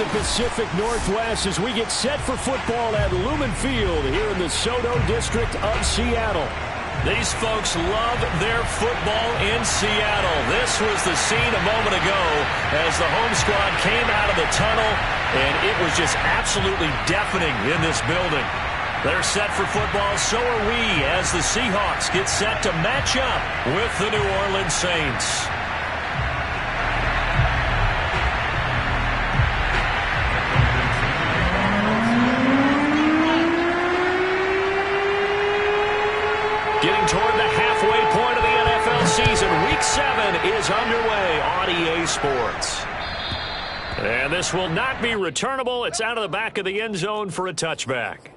the Pacific Northwest as we get set for football at Lumen Field here in the Soto District of Seattle. These folks love their football in Seattle. This was the scene a moment ago as the home squad came out of the tunnel, and it was just absolutely deafening in this building. They're set for football, so are we, as the Seahawks get set to match up with the New Orleans Saints. Getting toward the halfway point of the NFL season, Week 7 is underway on EA Sports. And this will not be returnable. It's out of the back of the end zone for a touchback.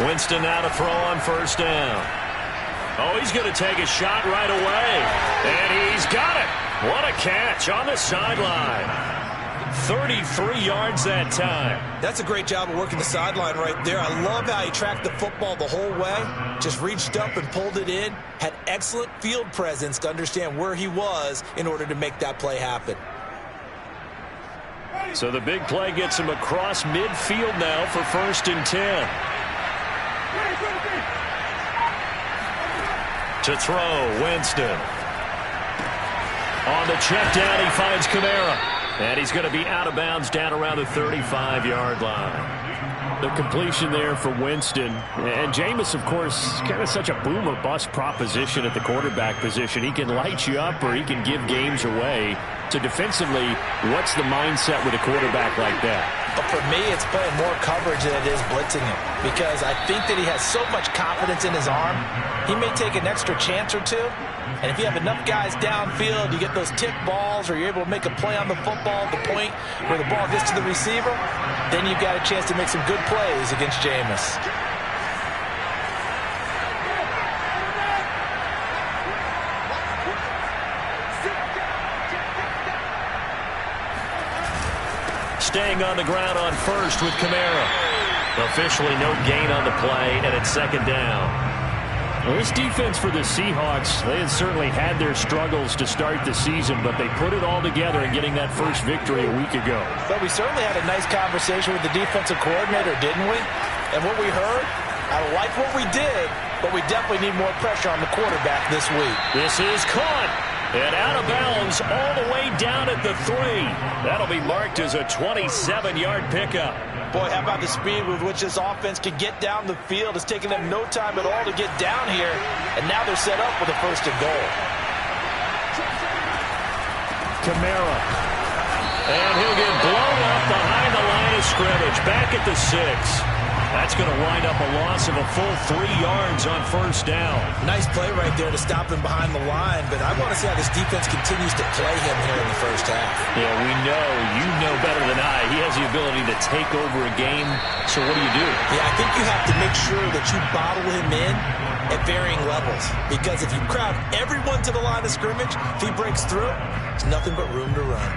Winston now to throw on first down. Oh, he's going to take a shot right away. And he's got it. What a catch on the sideline. 33 yards that time. That's a great job of working the sideline right there. I love how he tracked the football the whole way. Just reached up and pulled it in. Had excellent field presence to understand where he was in order to make that play happen. So the big play gets him across midfield now for 1st and 10. To throw, Winston. On the check down, he finds Kamara. And he's going to be out of bounds down around the 35-yard line. The completion there for Winston. And Jameis, of course, kind of such a boom or bust proposition at the quarterback position. He can light you up or he can give games away. So defensively, what's the mindset with a quarterback like that? But for me, it's playing more coverage than it is blitzing him. Because I think that he has so much confidence in his arm, he may take an extra chance or two. And if you have enough guys downfield, you get those tip balls or you're able to make a play on the football at the point where the ball gets to the receiver, then you've got a chance to make some good plays against Jameis. Staying on the ground on first with Kamara. Officially no gain on the play, and it's 2nd down. Well, this defense for the Seahawks, they had certainly had their struggles to start the season, but they put it all together in getting that first victory a week ago. But we certainly had a nice conversation with the defensive coordinator, didn't we? And what we heard, I like what we did, but we definitely need more pressure on the quarterback this week. This is caught. And out of bounds all the way down at the 3. That'll be marked as a 27-yard pickup. Boy, how about the speed with which this offense can get down the field? It's taken them no time at all to get down here. And now they're set up with a 1st and goal. Kamara. And he'll get blown up behind the line of scrimmage. Back at the 6. That's going to wind up a loss of a full 3 yards on 1st down. Nice play right there to stop him behind the line, but I want to see how this defense continues to play him here in the first half. Yeah, you know better than I. He has the ability to take over a game, so what do you do? Yeah, I think you have to make sure that you bottle him in at varying levels, because if you crowd everyone to the line of scrimmage, if he breaks through, there's nothing but room to run.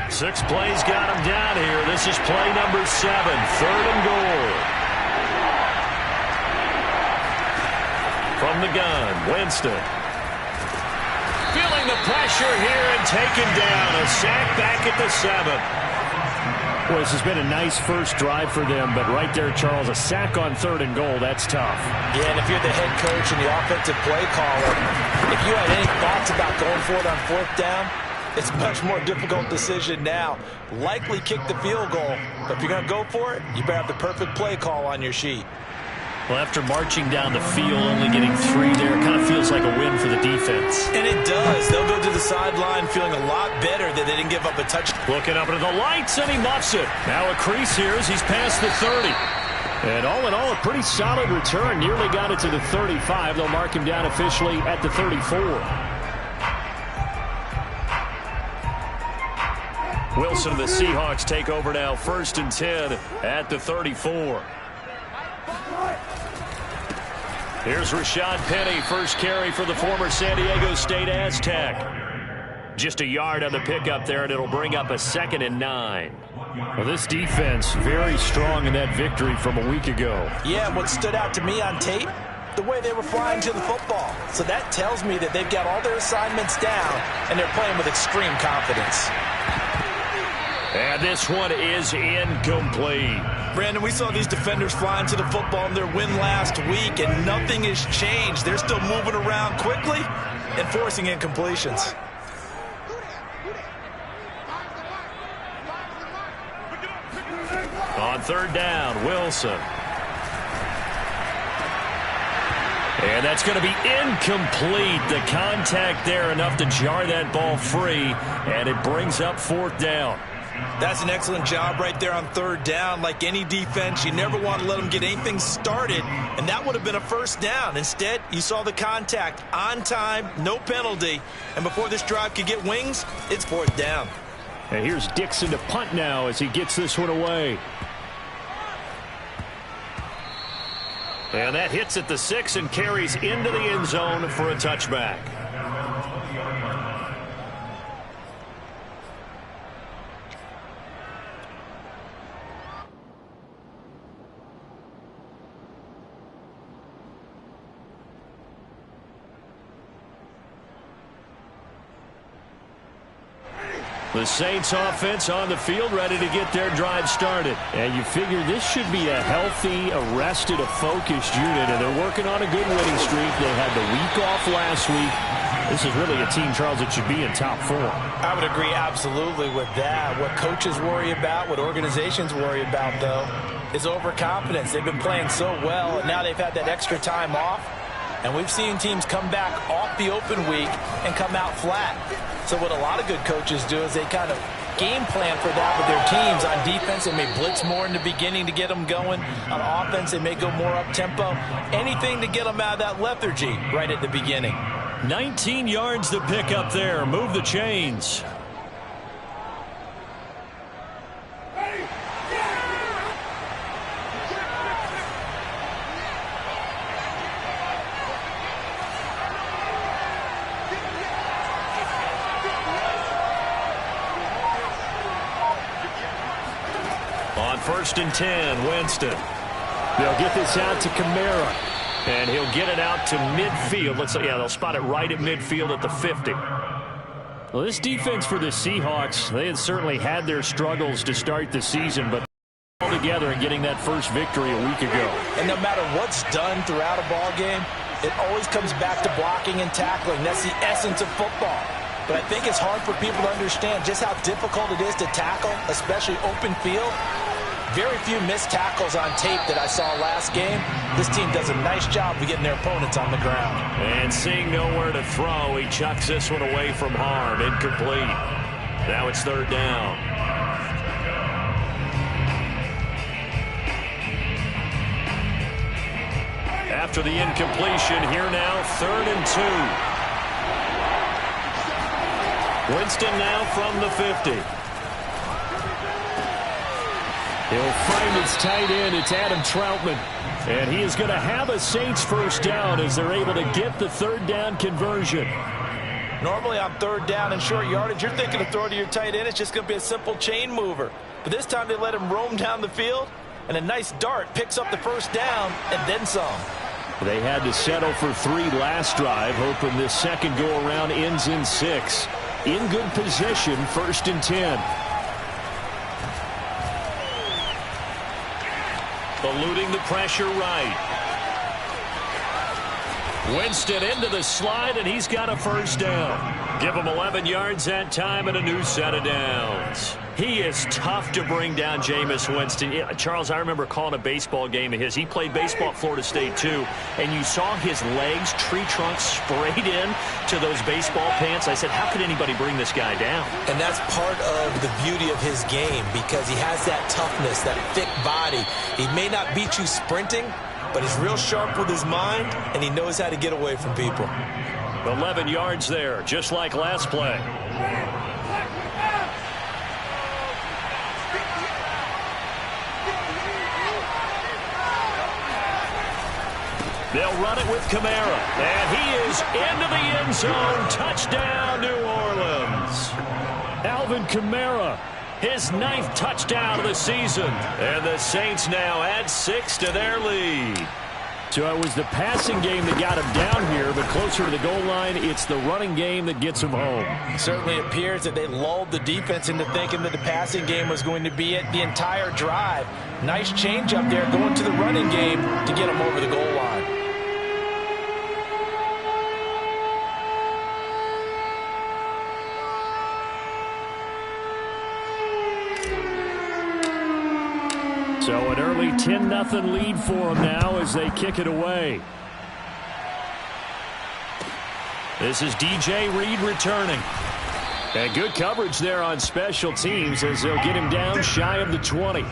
6 plays got him down here. This is play number 7, 3rd and goal. From the gun, Winston. Feeling the pressure here and taken down. A sack back at the 7. Well, this has been a nice first drive for them, but right there, Charles, a sack on 3rd and goal, that's tough. Yeah, and if you're the head coach and the offensive play caller, if you had any thoughts about going for it on 4th down, it's a much more difficult decision now. Likely kick the field goal, but if you're going to go for it, you better have the perfect play call on your sheet. Well, after marching down the field, only getting 3 there, it kind of feels like a win for the defense. And it does. They'll go to the sideline feeling a lot better that they didn't give up a touch. Looking up into the lights, and he muffs it. Now a crease here as he's past the 30. And all in all, a pretty solid return. Nearly got it to the 35. They'll mark him down officially at the 34. Wilson and the Seahawks take over now, 1st and 10 at the 34. Here's Rashad Penny, first carry for the former San Diego State Aztec. Just a yard on the pickup there, and it'll bring up a 2nd and 9. Well, this defense very strong in that victory from a week ago. Yeah, what stood out to me on tape, the way they were flying to the football. So that tells me that they've got all their assignments down, and they're playing with extreme confidence. And this one is incomplete. Brandon, we saw these defenders flying to the football in their win last week, and nothing has changed. They're still moving around quickly and forcing incompletions. On 3rd down, Wilson. And that's going to be incomplete. The contact there enough to jar that ball free, and it brings up 4th down. That's an excellent job right there on 3rd down. Like any defense, you never want to let them get anything started, and that would have been a 1st down. Instead, you saw the contact on time, no penalty, and before this drive could get wings, it's 4th down. And here's Dixon to punt now as he gets this one away. And that hits at the 6 and carries into the end zone for a touchback. The Saints offense on the field, ready to get their drive started. And you figure this should be a healthy, arrested, a focused unit, and they're working on a good winning streak. They had the week off last week. This is really a team, Charles, that should be in top 4. I would agree absolutely with that. What coaches worry about, what organizations worry about, though, is overconfidence. They've been playing so well, and now they've had that extra time off. And we've seen teams come back off the open week and come out flat. So what a lot of good coaches do is they kind of game plan for that with their teams. On defense, they may blitz more in the beginning to get them going. On offense, they may go more up-tempo. Anything to get them out of that lethargy right at the beginning. 19 yards to pick up there. Move the chains. On 1st and 10, Winston. They'll get this out to Kamara. And he'll get it out to midfield. They'll spot it right at midfield at the 50. Well, this defense for the Seahawks, they had certainly had their struggles to start the season, but all together and getting that first victory a week ago. And no matter what's done throughout a ball game, it always comes back to blocking and tackling. That's the essence of football. But I think it's hard for people to understand just how difficult it is to tackle, especially open field. Very few missed tackles on tape that I saw last game. This team does a nice job of getting their opponents on the ground. And seeing nowhere to throw, he chucks this one away from harm. Incomplete. Now it's 3rd down. After the incompletion, here now, 3rd and 2. Winston now from the 50. He'll find his tight end. It's Adam Troutman. And he is going to have a Saints first down as they're able to get the 3rd down conversion. Normally on 3rd down and short yardage, you're thinking of throw to your tight end. It's just going to be a simple chain mover. But this time they let him roam down the field, and a nice dart picks up the first down and then some. They had to settle for 3 last drive, hoping this second go-around ends in 6. In good position, 1st and 10. Eluding the pressure right. Winston into the slide, and he's got a first down. Give him 11 yards that time and a new set of downs. He is tough to bring down, Jameis Winston. Charles, I remember calling a baseball game of his. He played baseball at Florida State, too, and you saw his legs, tree trunks sprayed in to those baseball pants. I said, how could anybody bring this guy down? And that's part of the beauty of his game because he has that toughness, that thick body. He may not beat you sprinting, but he's real sharp with his mind, and he knows how to get away from people. 11 yards there, just like last play. They'll run it with Kamara. And he is into the end zone. Touchdown, New Orleans. Alvin Kamara. His 9th touchdown of the season. And the Saints now add 6 to their lead. So it was the passing game that got him down here, but closer to the goal line, it's the running game that gets him home. It certainly appears that they lulled the defense into thinking that the passing game was going to be it the entire drive. Nice change up there going to the running game to get him over the goal line. So an early 10-0 lead for them now as they kick it away. This is DJ Reed returning. And good coverage there on special teams as they'll get him down shy of the 20.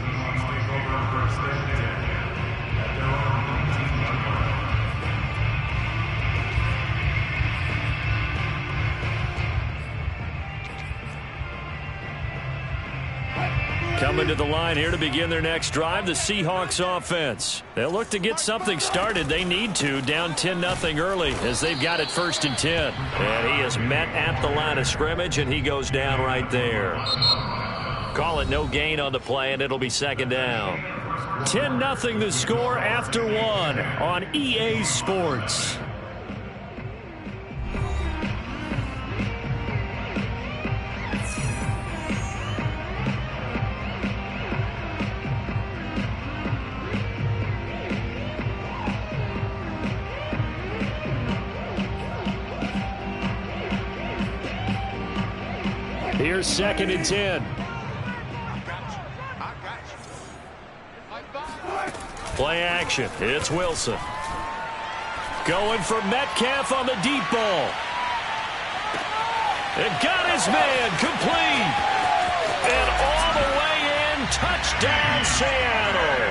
Coming to the line here to begin their next drive, the Seahawks offense. They'll look to get something started. They need to, down 10-0 early as they've got it 1st and 10. And he is met at the line of scrimmage, and he goes down right there. Call it no gain on the play, and it'll be 2nd down. 10-0 the score after 1 on EA Sports. Here's 2nd and 10. Play action. It's Wilson. Going for Metcalf on the deep ball. And got his man complete. And all the way in. Touchdown, Seattle.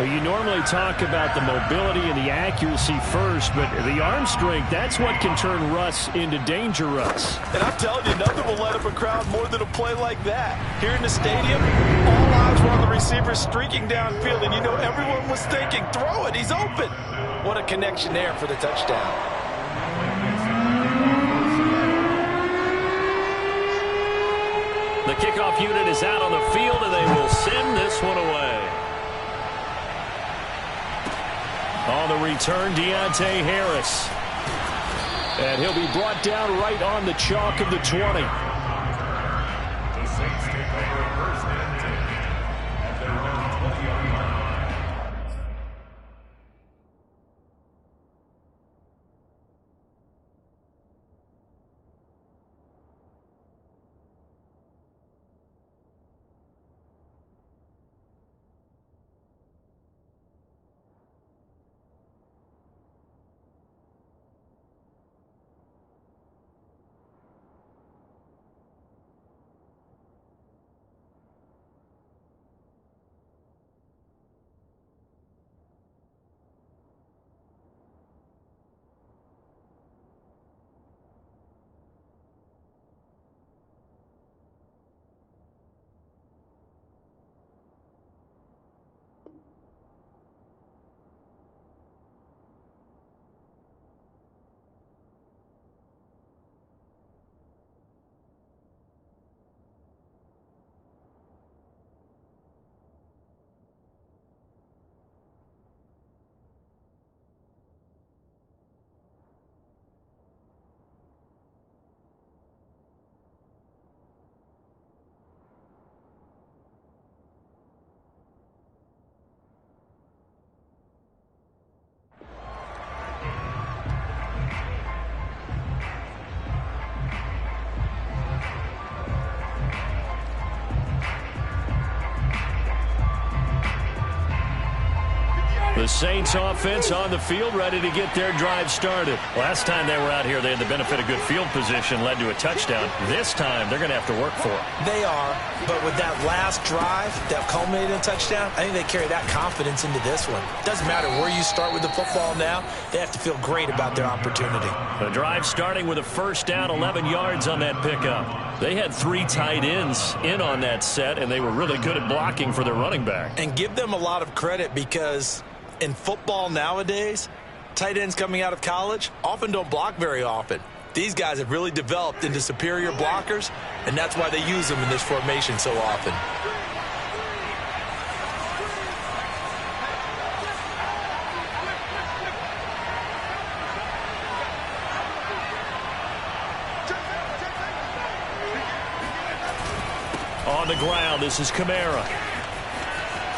Well, you normally talk about the mobility and the accuracy first, but the arm strength, that's what can turn Russ into danger Russ. And I'm telling you, nothing will light up a crowd more than a play like that. Here in the stadium, all eyes were on the receiver streaking downfield, and you know everyone was thinking, throw it, he's open. What a connection there for the touchdown. The kickoff unit is out on the field, and they will send this one away. On the return, Deontay Harris. And he'll be brought down right on the chalk of the 20. The Saints take over 1st and 10 at their own 20-yard line. The Saints offense on the field, ready to get their drive started. Last time they were out here, they had the benefit of good field position, led to a touchdown. This time, they're going to have to work for it. They are, but with that last drive that culminated in a touchdown, I think they carry that confidence into this one. Doesn't matter where you start with the football now, they have to feel great about their opportunity. The drive starting with a 1st down, 11 yards on that pickup. They had 3 tight ends in on that set, and they were really good at blocking for their running back. And give them a lot of credit because in football nowadays, Tight ends coming out of college often don't block very often. These guys have really developed into superior blockers, and that's why they use them in this formation so often. On the ground, this is Kamara.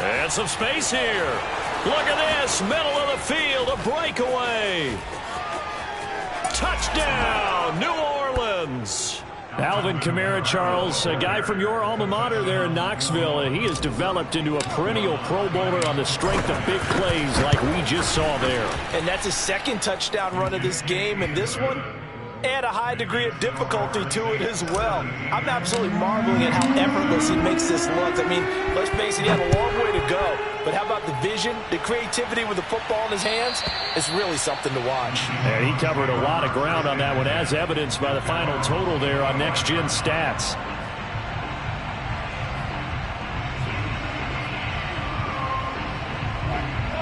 And some space here. Look at this, middle of the field, a breakaway. Touchdown, New Orleans. Alvin Kamara, Charles, a guy from your alma mater there in Knoxville. He has developed into a perennial Pro Bowler on the strength of big plays like we just saw there. And that's his second touchdown run of this game, and this one, and a high degree of difficulty to it as well. I'm absolutely marveling at how effortless he makes this look. I mean, let's face it, he had a long way to go. But how about the vision, the creativity with the football in his hands? It's really something to watch. And he covered a lot of ground on that one, as evidenced by the final total there on Next Gen Stats.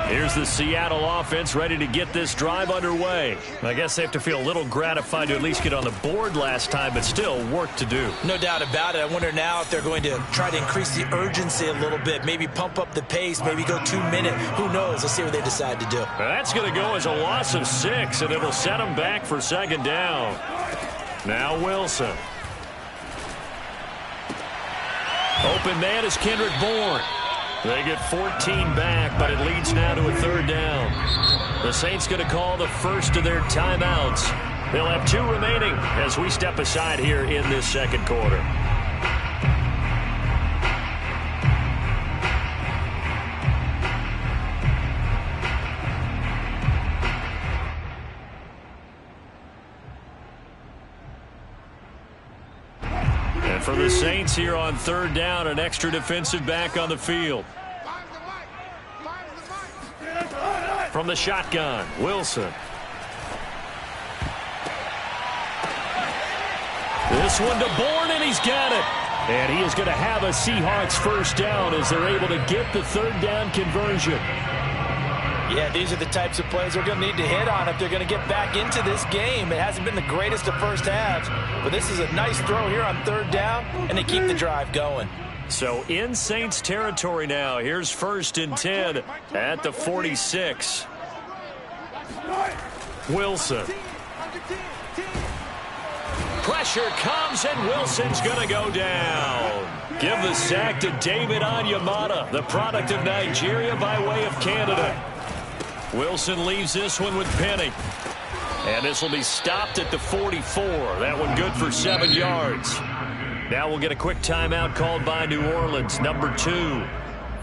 Here's the Seattle offense ready to get this drive underway. I guess they have to feel a little gratified to at least get on the board last time, but still work to do. No doubt about it. I wonder now if they're going to try to increase the urgency a little bit, maybe pump up the pace, maybe go 2 minute. Who knows? Let's see what they decide to do. That's going to go as a loss of 6, and it'll set them back for second down. Now Wilson. Open man is Kendrick Bourne. They get 14 back, but it leads now to a third down. The Saints going to call the first of their timeouts. They'll have 2 remaining as we step aside here in this second quarter. And for the Saints here on third down, an extra defensive back on the field. From the shotgun, Wilson. This one to Bourne, and he's got it. And he is going to have a Seahawks first down as they're able to get the third down conversion. Yeah, these are the types of plays they're going to need to hit on if they're going to get back into this game. It hasn't been the greatest of first halves, but this is a nice throw here on third down, and they keep the drive going. So in Saints territory now. Here's 1st and 10 at the 46. Wilson. Pressure comes, and Wilson's going to go down. Give the sack to David Onyemata, the product of Nigeria by way of Canada. Wilson leaves this one with Penny. And this will be stopped at the 44. That one good for 7 yards. Now we'll get a quick timeout called by New Orleans, number 2.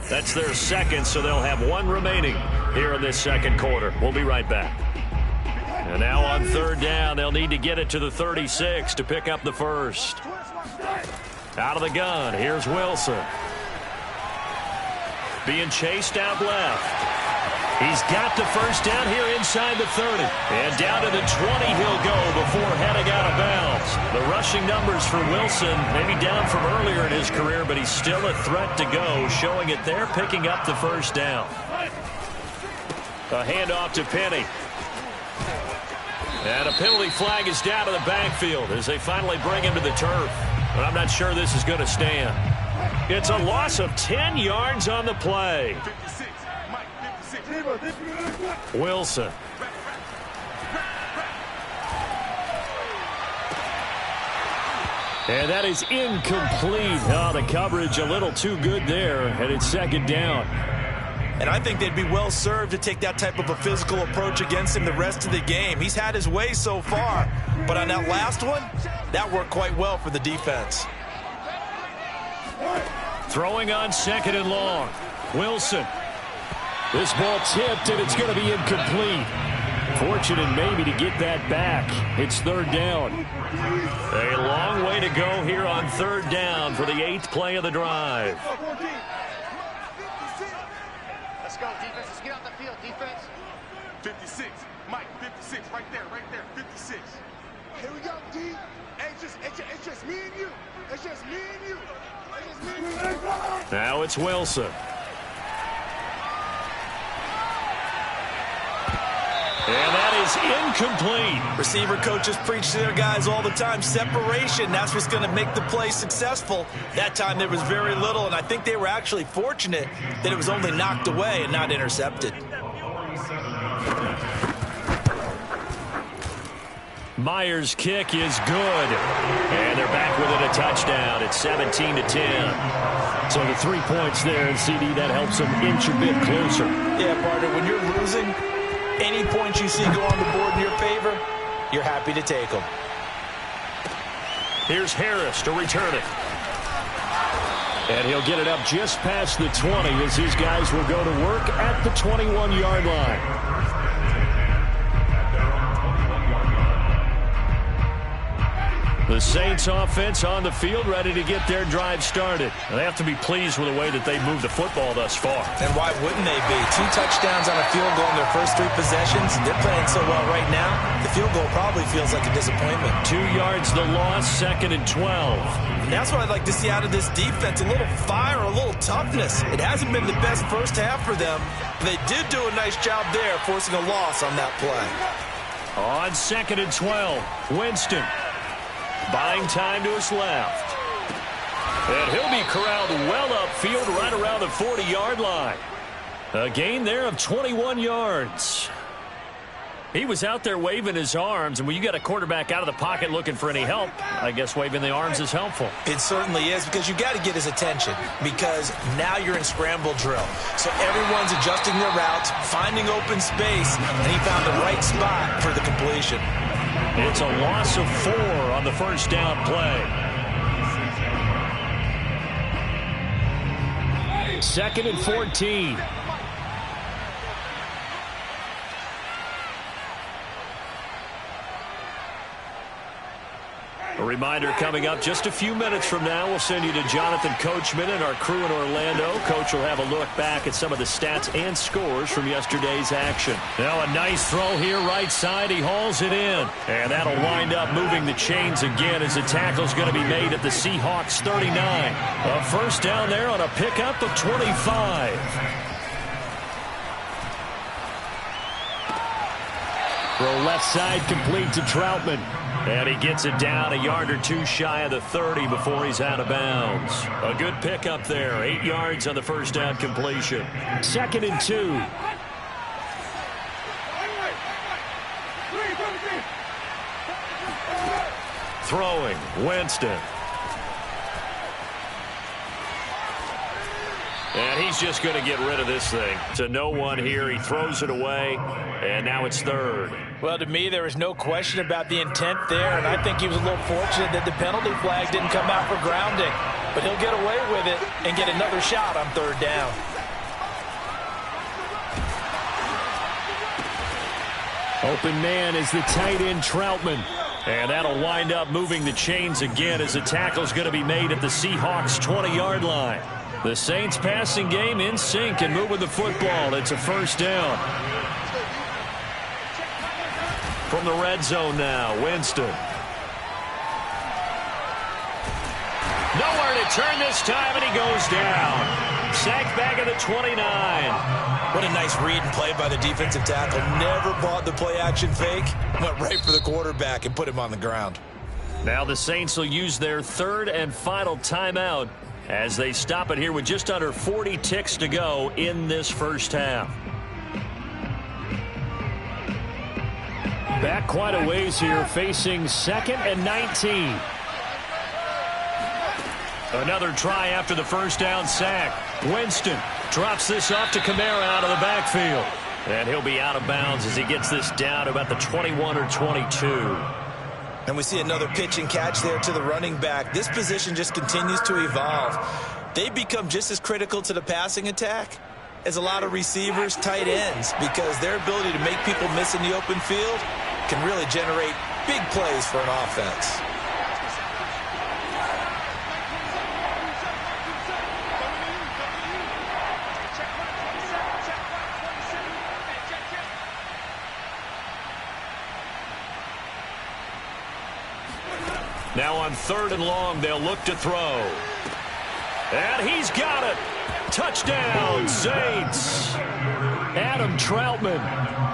That's their second, so they'll have 1 remaining here in this second quarter. We'll be right back. And now on third down, they'll need to get it to the 36 to pick up the first. Out of the gun, here's Wilson. Being chased out left. He's got the first down here inside the 30. And down to the 20 he'll go before heading out of bounds. The rushing numbers for Wilson maybe down from earlier in his career, but he's still a threat to go, showing it there, picking up the first down. A handoff to Penny. And a penalty flag is down to the backfield as they finally bring him to the turf. But I'm not sure this is going to stand. It's a loss of 10 yards on the play. Wilson. And that is incomplete. Oh, the coverage a little too good there, and it's second down. And I think they'd be well served to take that type of a physical approach against him the rest of the game. He's had his way so far, but on that last one, that worked quite well for the defense. Throwing on second and long. Wilson. This ball tipped, and it's going to be incomplete. Fortunate maybe to get that back. It's third down. A long way to go here on third down for the 8th play of the drive. Let's go, defense. Let's get out the field, defense. 56. Mike, 56. Right there, 56. Here we go, D. It's just me and you. It's just me and you. It's just me and you. Now it's Wilson. And that is incomplete. Receiver coaches preach to their guys all the time. Separation, that's what's going to make the play successful. That time there was very little, and I think they were actually fortunate that it was only knocked away and not intercepted. Myers' kick is good. And they're back within a touchdown. It's 17-10. So the 3 points there, and CD, that helps them inch a bit closer. Yeah, partner, when you're losing, any points you see go on the board in your favor, you're happy to take them. Here's Harris to return it. And he'll get it up just past the 20 as his guys will go to work at the 21-yard line. The Saints offense on the field, ready to get their drive started. They have to be pleased with the way that they've moved the football thus far. And why wouldn't they be? 2 touchdowns on a field goal in their first 3 possessions. They're playing so well right now, the field goal probably feels like a disappointment. 2 yards the loss, 2nd and 12. And that's what I'd like to see out of this defense, a little fire, a little toughness. It hasn't been the best first half for them. They did do a nice job there, forcing a loss on that play. On 2nd and 12, Winston. Buying time to his left. And he'll be corralled well upfield right around the 40-yard line. A gain there of 21 yards. He was out there waving his arms, and when you got a quarterback out of the pocket looking for any help, I guess waving the arms is helpful. It certainly is, because you got to get his attention, because now you're in scramble drill. So everyone's adjusting their routes, finding open space, and he found the right spot for the completion. It's a loss of 4 on the first down play. 2nd and 14. A reminder coming up just a few minutes from now. We'll send you to Jonathan Coachman and our crew in Orlando. Coach will have a look back at some of the stats and scores from yesterday's action. Now a nice throw here right side. He hauls it in. And that'll wind up moving the chains again as the tackle's going to be made at the Seahawks 39. A first down there on a pickup of 25. Throw left side complete to Troutman. And he gets it down a yard or 2 shy of the 30 before he's out of bounds. A good pickup there. 8 yards on the first down completion. 2nd and 2. Throwing, Winston. And he's just going to get rid of this thing. To no one here. He throws it away, and now it's 3rd. Well, to me, there was no question about the intent there, and I think he was a little fortunate that the penalty flag didn't come out for grounding. But he'll get away with it and get another shot on 3rd down. Open man is the tight end Troutman. And that'll wind up moving the chains again as the tackle's going to be made at the Seahawks 20-yard line. The Saints passing game in sync and moving the football. It's a first down. From the red zone now, Winston. Nowhere to turn this time, and he goes down. Sacked back at the 29. What a nice read and play by the defensive tackle. Never bought the play-action fake. Went right for the quarterback and put him on the ground. Now the Saints will use their 3rd and final timeout as they stop it here with just under 40 ticks to go in this first half. Back quite a ways here, facing 2nd and 19. Another try after the first down sack. Winston drops this off to Kamara out of the backfield. And he'll be out of bounds as he gets this down to about the 21 or 22. And we see another pitch and catch there to the running back. This position just continues to evolve. They become just as critical to the passing attack as a lot of receivers, tight ends, because their ability to make people miss in the open field can really generate big plays for an offense. Now on 3rd and long, they'll look to throw. And he's got it. Touchdown, Saints. Adam Troutman,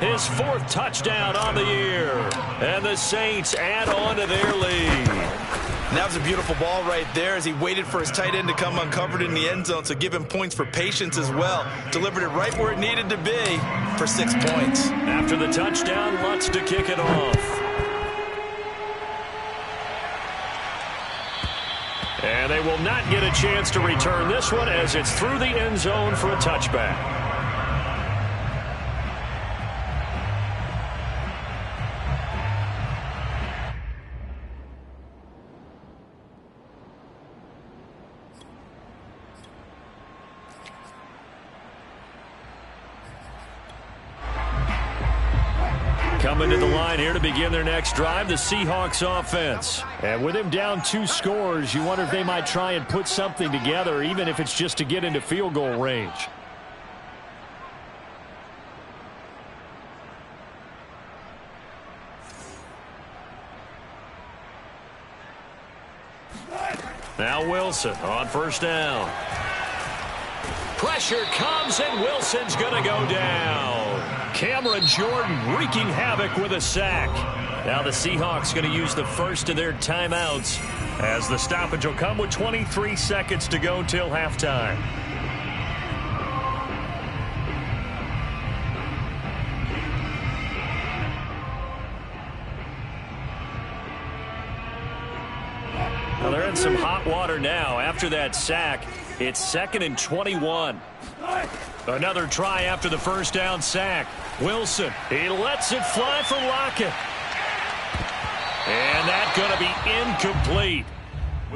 his 4th touchdown on the year. And the Saints add on to their lead. And that was a beautiful ball right there as he waited for his tight end to come uncovered in the end zone, so give him points for patience as well. Delivered it right where it needed to be for 6 points. After the touchdown, Lutz to kick it off. And they will not get a chance to return this one as it's through the end zone for a touchback. Coming to the line here to begin their next drive, the Seahawks offense. And with him down 2 scores, you wonder if they might try and put something together, even if it's just to get into field goal range. Now Wilson on first down. Pressure comes, and Wilson's going to go down. Cameron Jordan wreaking havoc with a sack. Now the Seahawks going to use the first of their timeouts as the stoppage will come with 23 seconds to go till halftime. Now they're in some hot water now. After that sack, it's 2nd and 21. Another try after the first down sack. Wilson, he lets it fly for Lockett. And that's going to be incomplete.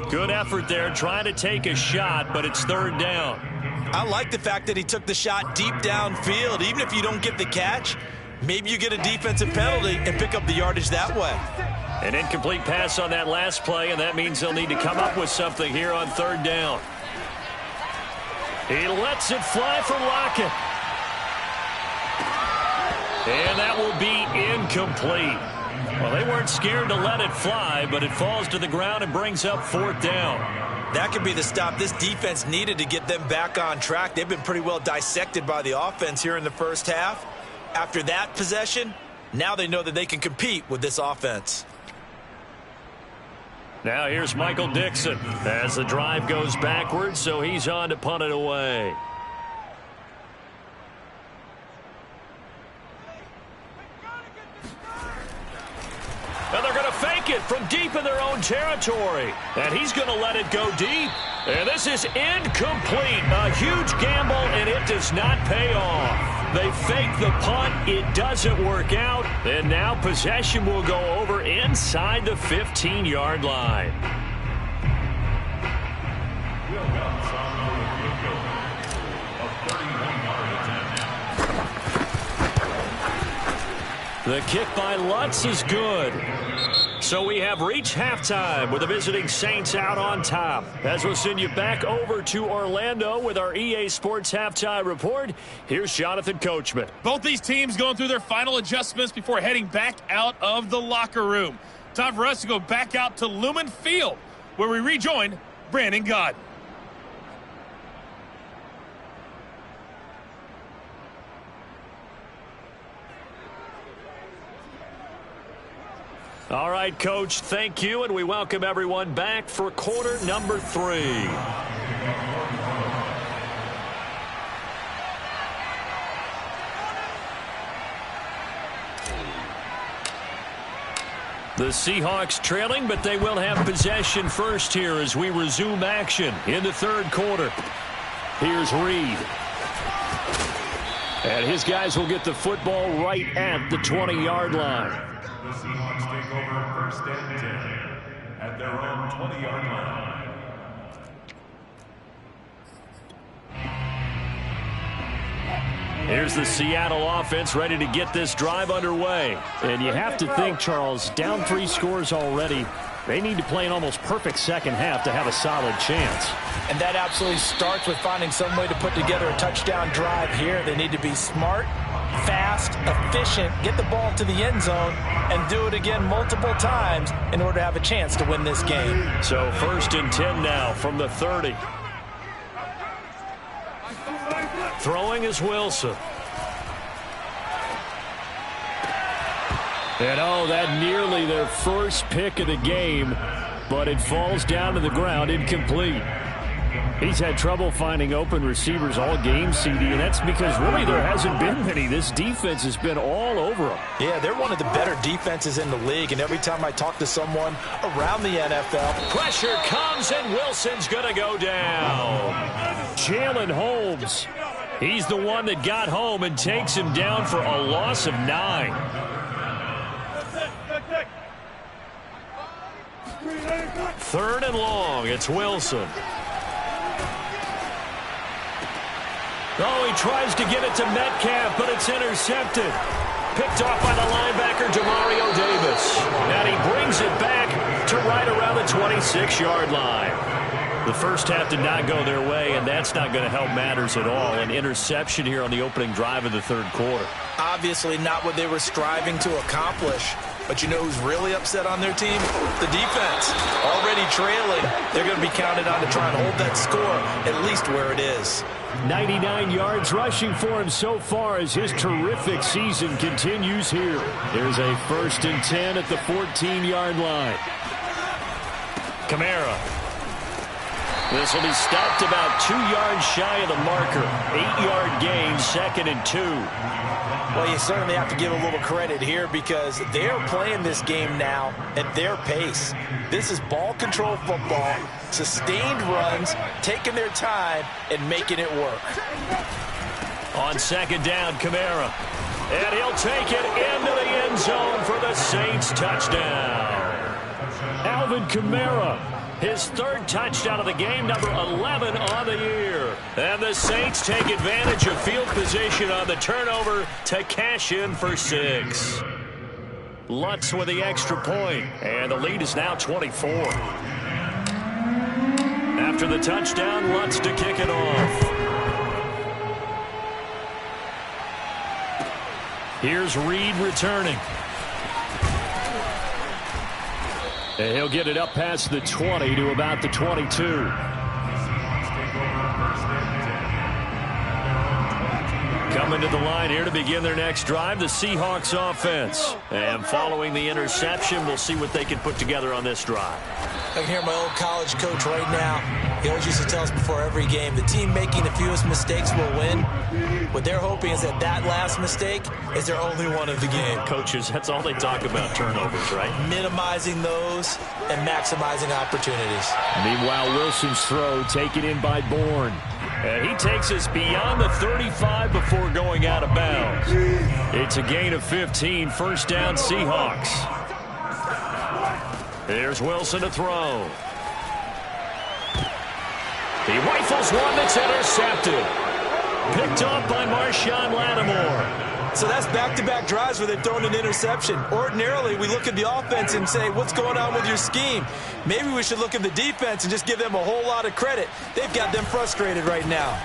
Good effort there trying to take a shot, but it's 3rd down. I like the fact that he took the shot deep downfield. Even if you don't get the catch, maybe you get a defensive penalty and pick up the yardage that way. An incomplete pass on that last play, and that means they'll need to come up with something here on 3rd down. He lets it fly for Lockett. And that will be incomplete. Well, they weren't scared to let it fly, but it falls to the ground and brings up 4th down. That could be the stop this defense needed to get them back on track. They've been pretty well dissected by the offense here in the first half. After that possession, now they know that they can compete with this offense. Now here's Michael Dixon as the drive goes backwards, so he's on to punt it away. And they're going to fake it from deep in their own territory. And he's going to let it go deep. And this is incomplete. A huge gamble, and it does not pay off. They fake the punt. It doesn't work out. And now possession will go over inside the 15-yard line. The kick by Lutz is good. So we have reached halftime with the visiting Saints out on top. As we'll send you back over to Orlando with our EA Sports Halftime Report, here's Jonathan Coachman. Both these teams going through their final adjustments before heading back out of the locker room. Time for us to go back out to Lumen Field, where we rejoin Brandon Gaudin. All right, Coach, thank you, and we welcome everyone back for quarter number 3. The Seahawks trailing, but they will have possession first here as we resume action in the 3rd quarter. Here's Reed. And his guys will get the football right at the 20-yard line. The Seahawks take over 1st and 10 at their own 20-yard line. Here's the Seattle offense ready to get this drive underway. And you have to think, Charles, down 3 scores already. They need to play an almost perfect second half to have a solid chance. And that absolutely starts with finding some way to put together a touchdown drive here. They need to be smart, fast, efficient, get the ball to the end zone, and do it again multiple times in order to have a chance to win this game. So 1st and 10 now from the 30. Throwing is Wilson. And oh, that nearly their first pick of the game, but it falls down to the ground incomplete. He's had trouble finding open receivers all game, CD, and that's because really there hasn't been many. This defense has been all over them. Yeah, they're one of the better defenses in the league, and every time I talk to someone around the NFL, pressure comes, and Wilson's going to go down. Jalen Holmes, he's the one that got home and takes him down for a loss of 9. Third and long, it's Wilson. Oh, he tries to get it to Metcalf, but it's intercepted. Picked off by the linebacker, Demario Davis. And he brings it back to right around the 26-yard line. The first half did not go their way, and that's not going to help matters at all. An interception here on the opening drive of the third quarter. Obviously not what they were striving to accomplish. But you know who's really upset on their team? The defense. Already trailing. They're going to be counted on to try and hold that score at least where it is. 99 yards rushing for him so far as his terrific season continues here. There's a 1st and 10 at the 14-yard line. Kamara. This will be stopped about 2 yards shy of the marker. 8-yard gain, 2nd and 2. Well, you certainly have to give a little credit here because they're playing this game now at their pace. This is ball control football, sustained runs, taking their time, and making it work. On 2nd down, Kamara. And he'll take it into the end zone for the Saints touchdown. Alvin Kamara, his 3rd touchdown of the game, number 11 on the year. And the Saints take advantage of field position on the turnover to cash in for 6. Lutz with the extra point, and the lead is now 24. After the touchdown, Lutz to kick it off. Here's Reed returning. And he'll get it up past the 20 to about the 22. Coming to the line here to begin their next drive, the Seahawks offense. And following the interception, we'll see what they can put together on this drive. I can hear my old college coach right now. He always used to tell us before every game, the team making the fewest mistakes will win. What they're hoping is that that last mistake is their only one of the game. Coaches, that's all they talk about, turnovers, right? Minimizing those and maximizing opportunities. Meanwhile, Wilson's throw taken in by Bourne. And he takes us beyond the 35 before going out of bounds. It's a gain of 15, 1st down Seahawks. There's Wilson to throw. He rifles one that's intercepted. Picked off by Marshawn Lattimore. So that's back-to-back drives where they've thrown an interception. Ordinarily, we look at the offense and say, what's going on with your scheme? Maybe we should look at the defense and just give them a whole lot of credit. They've got them frustrated right now.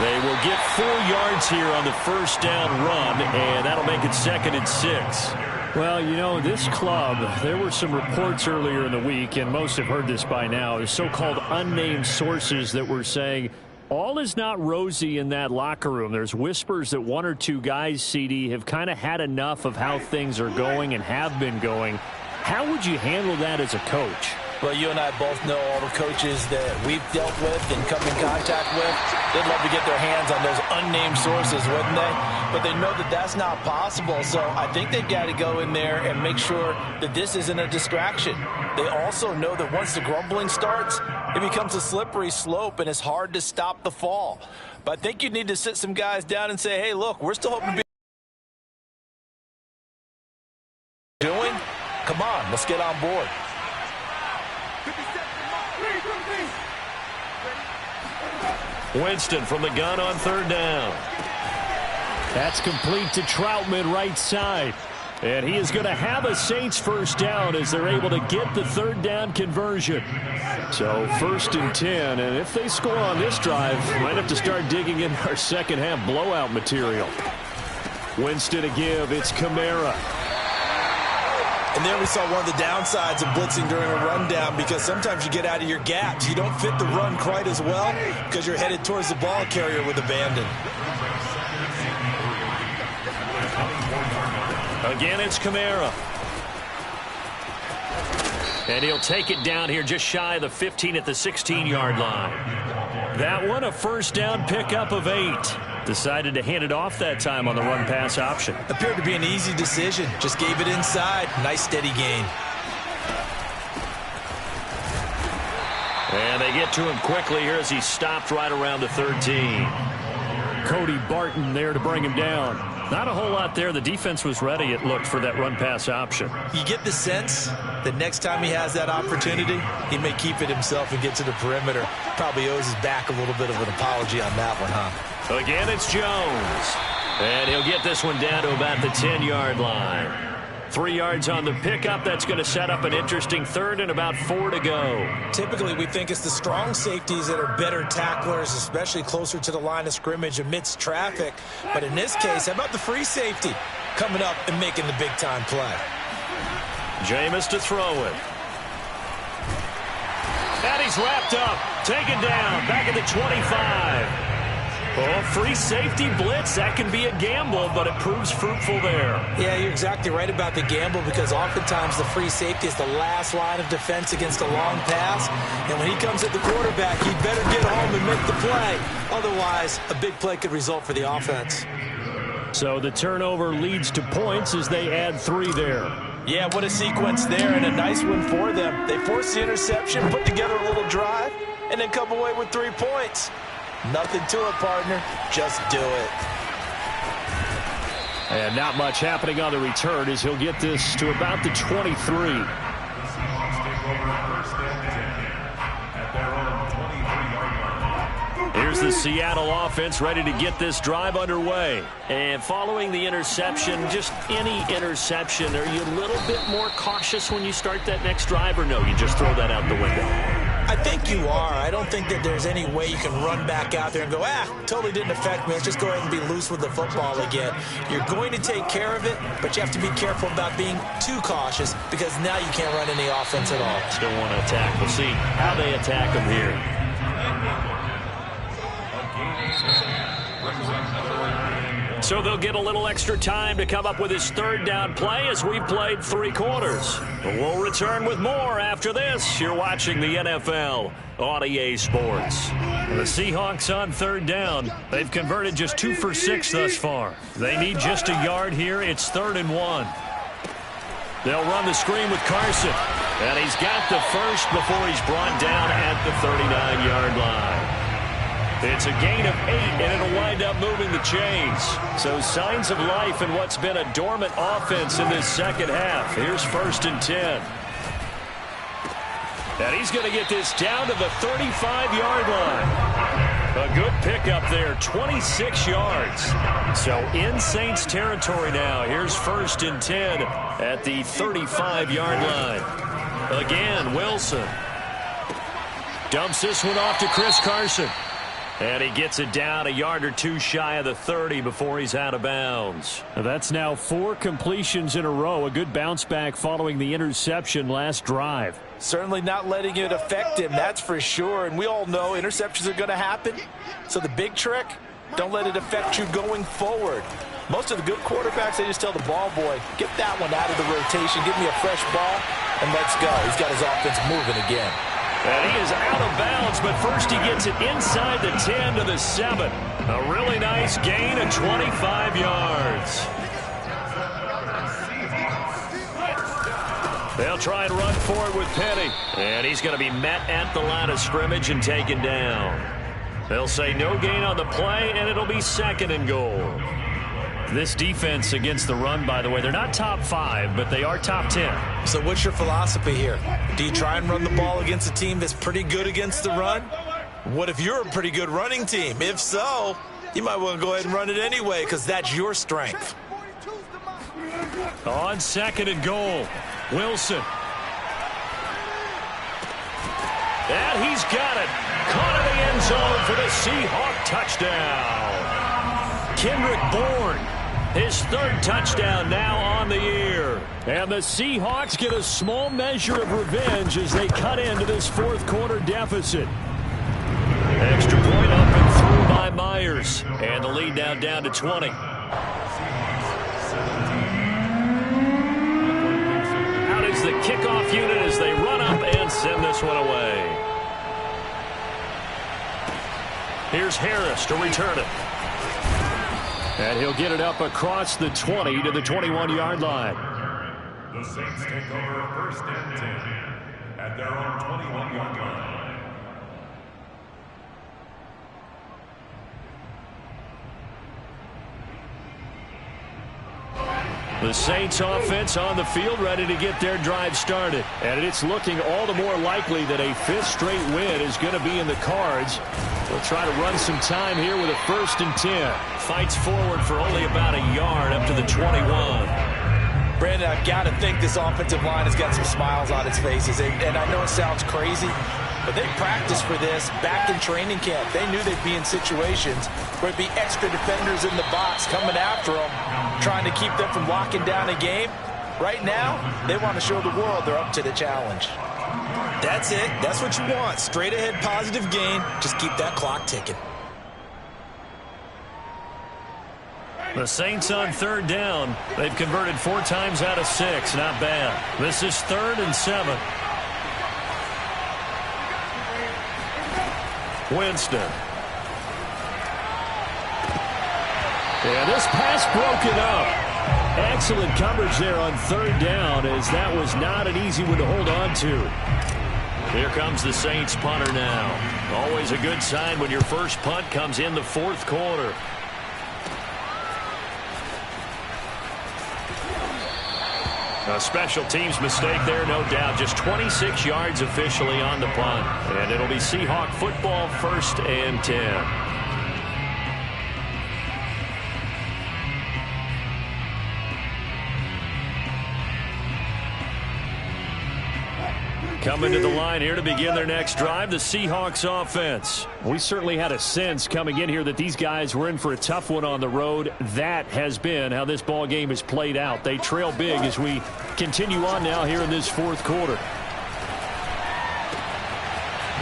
They will get 4 yards here on the 1st down run, and that'll make it 2nd and 6. Well, you know, this club, there were some reports earlier in the week, and most have heard this by now, the so-called unnamed sources that were saying all is not rosy in that locker room. There's whispers that 1 or 2 guys, CD, have kind of had enough of how things are going and have been going. How would you handle that as a coach? Well, you and I both know all the coaches that we've dealt with and come in contact with. They'd love to get their hands on those unnamed sources, wouldn't they? But they know that that's not possible. So I think they've got to go in there and make sure that this isn't a distraction. They also know that once the grumbling starts, it becomes a slippery slope and it's hard to stop the fall. But I think you need to sit some guys down and say, hey, look, we're still hoping to be doing. Come on, let's get on board. Winston from the gun on 3rd down. That's complete to Troutman, right side. And he is going to have a Saints 1st down as they're able to get the 3rd down conversion. So 1st and 10, and if they score on this drive, might have to start digging in our second half blowout material. Winston to give, it's Kamara. And there we saw one of the downsides of blitzing during a rundown because sometimes you get out of your gaps. You don't fit the run quite as well because you're headed towards the ball carrier with abandon. Again, it's Kamara. And he'll take it down here just shy of the 15 at the 16-yard line. That one, a first down pickup of 8. Decided to hand it off that time on the run-pass option. Appeared to be an easy decision. Just gave it inside. Nice steady gain. And they get to him quickly here as he stopped right around the 13. Cody Barton there to bring him down. Not a whole lot there. The defense was ready, it looked, for that run-pass option. You get the sense that next time he has that opportunity, he may keep it himself and get to the perimeter. Probably owes his back a little bit of an apology on that one, huh? Again, it's Jones. And he'll get this one down to about the 10-yard line. 3 yards on the pickup. That's going to set up an interesting third and about 4 to go. Typically, we think it's the strong safeties that are better tacklers, especially closer to the line of scrimmage amidst traffic. But in this case, how about the free safety coming up and making the big-time play? Jameis to throw it. And he's wrapped up. Taken down. Back at the 25. Oh, free safety blitz, that can be a gamble, but it proves fruitful there. Yeah, you're exactly right about the gamble because oftentimes the free safety is the last line of defense against a long pass. And when he comes at the quarterback, he'd better get home and make the play. Otherwise, a big play could result for the offense. So the turnover leads to points as they add 3 there. Yeah, what a sequence there and a nice one for them. They forced the interception, put together a little drive, and then come away with 3 points. Nothing to it, partner. Just do it. And not much happening on the return as he'll get this to about the 23. Here's the Seattle offense ready to get this drive underway. And following the interception, just any interception, are you a little bit more cautious when you start that next drive, or no, you just throw that out the window? I think you are. I don't think that there's any way you can run back out there and go, totally didn't affect me. Let's just go ahead and be loose with the football again. You're going to take care of it, but you have to be careful about being too cautious because now you can't run any offense at all. Still want to attack. We'll see how they attack them here. So they'll get a little extra time to come up with his third down play as we've played 3 quarters. But we'll return with more after this. You're watching the NFL on EA Sports. The Seahawks on third down. They've converted just 2 for 6 thus far. They need just a yard here. It's 3rd and 1. They'll run the screen with Carson. And he's got the first before he's brought down at the 39-yard line. It's a gain of 8, and it'll wind up moving the chains. So signs of life in what's been a dormant offense in this second half. Here's 1st and 10. And he's going to get this down to the 35-yard line. A good pickup there, 26 yards. So in Saints territory now. Here's 1st and 10 at the 35-yard line. Again, Wilson dumps this one off to Chris Carson. And he gets it down a yard or 2 shy of the 30 before he's out of bounds. That's now 4 completions in a row. A good bounce back following the interception last drive. Certainly not letting it affect him, that's for sure. And we all know interceptions are going to happen. So the big trick, don't let it affect you going forward. Most of the good quarterbacks, they just tell the ball boy, get that one out of the rotation, give me a fresh ball, and let's go. He's got his offense moving again. And he is out of bounds, but first he gets it inside the 10 to the 7. A really nice gain of 25 yards. They'll try and run for it with Penny. And he's going to be met at the line of scrimmage and taken down. They'll say no gain on the play, and it'll be 2nd and goal. This defense against the run, by the way, they're not top 5, but they are top 10. So what's your philosophy here? Do you try and run the ball against a team that's pretty good against the run? What if you're a pretty good running team? If so, you might want to go ahead and run it anyway because that's your strength. On 2nd and goal, Wilson. And he's got it. Caught in the end zone for the Seahawk touchdown. Kendrick Bourne, his 3rd touchdown now on the year. And the Seahawks get a small measure of revenge as they cut into this 4th quarter deficit. Extra point up and through by Myers. And the lead now down to 20. this one away. Here's Harris to return it. And he'll get it up across the 20 to the 21-yard line. The Saints take over first and 10 at their own 21-yard line. The Saints offense on the field ready to get their drive started. And it's looking all the more likely that a fifth straight win is going to be in the cards. They'll try to run some time here with a 1st and 10. Fights forward for only about a yard up to the 21. Brandon, I've got to think this offensive line has got some smiles on its faces. And I know it sounds crazy, but they practiced for this back in training camp. They knew they'd be in situations where it'd be extra defenders in the box coming after them, trying to keep them from locking down a game. Right now, they want to show the world they're up to the challenge. That's it. That's what you want. Straight ahead positive gain. Just keep that clock ticking. The Saints on 3rd down. They've converted 4 times out of 6. Not bad. This is 3rd and 7. Winston. Yeah, this pass broken up. Excellent coverage there on 3rd down, as that was not an easy one to hold on to. Here comes the Saints punter now. Always a good sign when your first punt comes in the 4th quarter. A special teams mistake there, no doubt. Just 26 yards officially on the punt. And it'll be Seahawk football, 1st and 10. Coming to the line here to begin their next drive, the Seahawks offense. We certainly had a sense coming in here that these guys were in for a tough one on the road. That has been how this ball game has played out. They trail big as we continue on now here in this 4th quarter.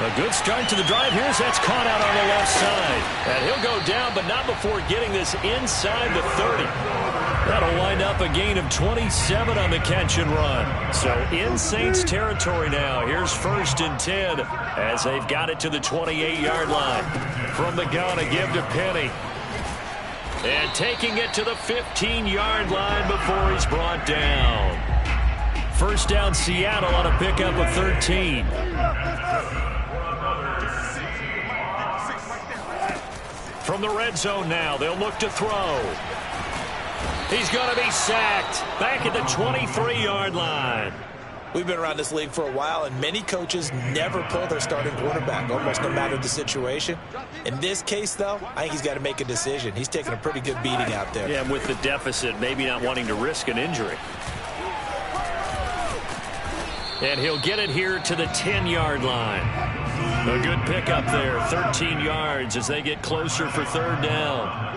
A good start to the drive here as that's caught out on the left side. And he'll go down, but not before getting this inside the 30. That'll wind up a gain of 27 on the catch and run. So in Saints territory now. Here's 1st and 10 as they've got it to the 28-yard line. From the gun, a give to Penny. And taking it to the 15-yard line before he's brought down. 1st down Seattle on a pickup of 13. From the red zone now, they'll look to throw. He's going to be sacked back at the 23-yard line. We've been around this league for a while, and many coaches never pull their starting quarterback, almost no matter the situation. In this case, though, I think he's got to make a decision. He's taking a pretty good beating out there. Yeah, with the deficit, maybe not wanting to risk an injury. And he'll get it here to the 10-yard line. A good pickup there, 13 yards as they get closer for 3rd down.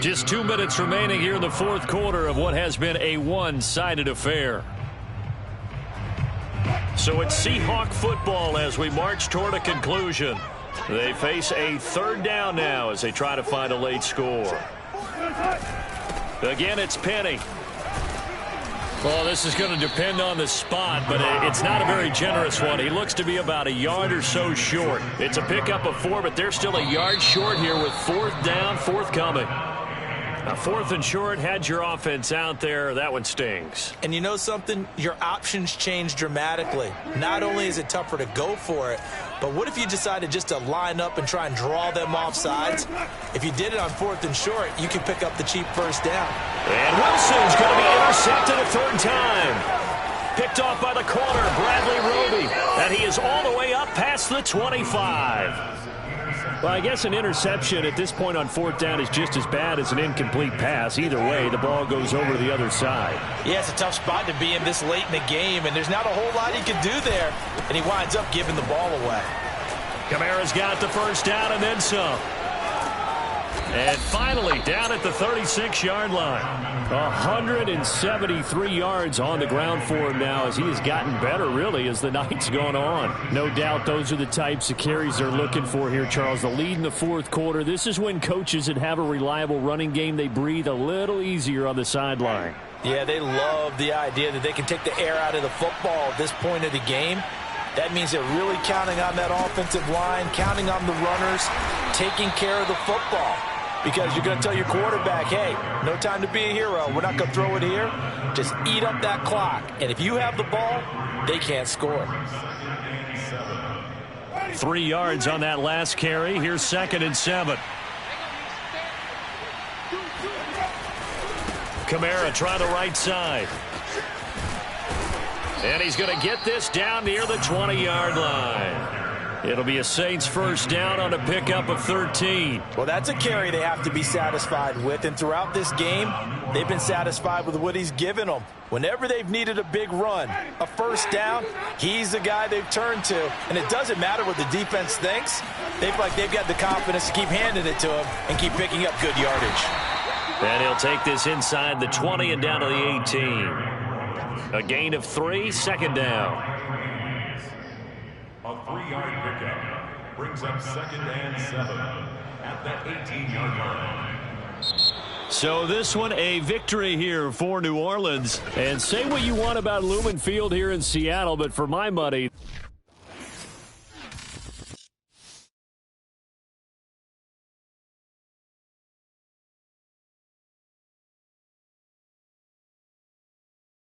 Just 2 minutes remaining here in the 4th quarter of what has been a one-sided affair. So it's Seahawk football as we march toward a conclusion. They face a 3rd down now as they try to find a late score. Again, it's Penny. Well, this is going to depend on the spot, but it's not a very generous one. He looks to be about a yard or so short. It's a pickup of 4, but they're still a yard short here with 4th down, 4th coming. Now, 4th and short, had your offense out there. That one stings. And you know something? Your options change dramatically. Not only is it tougher to go for it, but what if you decided just to line up and try and draw them off sides? If you did it on 4th and short, you can pick up the cheap 1st down. And Wilson's going to be intercepted a 3rd time. Picked off by the corner, Bradley Roby. And he is all the way up past the 25. Well, I guess an interception at this point on 4th down is just as bad as an incomplete pass. Either way, the ball goes over to the other side. Yeah, it's a tough spot to be in this late in the game, and there's not a whole lot he can do there. And he winds up giving the ball away. Kamara's got the 1st down and then some. And finally, down at the 36-yard line. 173 yards on the ground for him now as he has gotten better, really, as the night's gone on. No doubt those are the types of carries they're looking for here, Charles. The lead in the 4th quarter. This is when coaches that have a reliable running game, they breathe a little easier on the sideline. Yeah, they love the idea that they can take the air out of the football at this point of the game. That means they're really counting on that offensive line, counting on the runners, taking care of the football. Because you're going to tell your quarterback, hey, no time to be a hero. We're not going to throw it here. Just eat up that clock. And if you have the ball, they can't score. 3 yards on that last carry. Here's 2nd and 7. Kamara trying the right side. And he's going to get this down near the 20-yard line. It'll be a Saints first down on a pickup of 13. Well, that's a carry they have to be satisfied with. And throughout this game, they've been satisfied with what he's given them. Whenever they've needed a big run, a first down, he's the guy they've turned to. And it doesn't matter what the defense thinks. They feel like they've got the confidence to keep handing it to him and keep picking up good yardage. And he'll take this inside the 20 and down to the 18. A gain of 3, 2nd down. A 3-yard pickup brings up 2nd and 7 at that 18-yard line. So this one a victory here for New Orleans. And say what you want about Lumen Field here in Seattle, but for my money,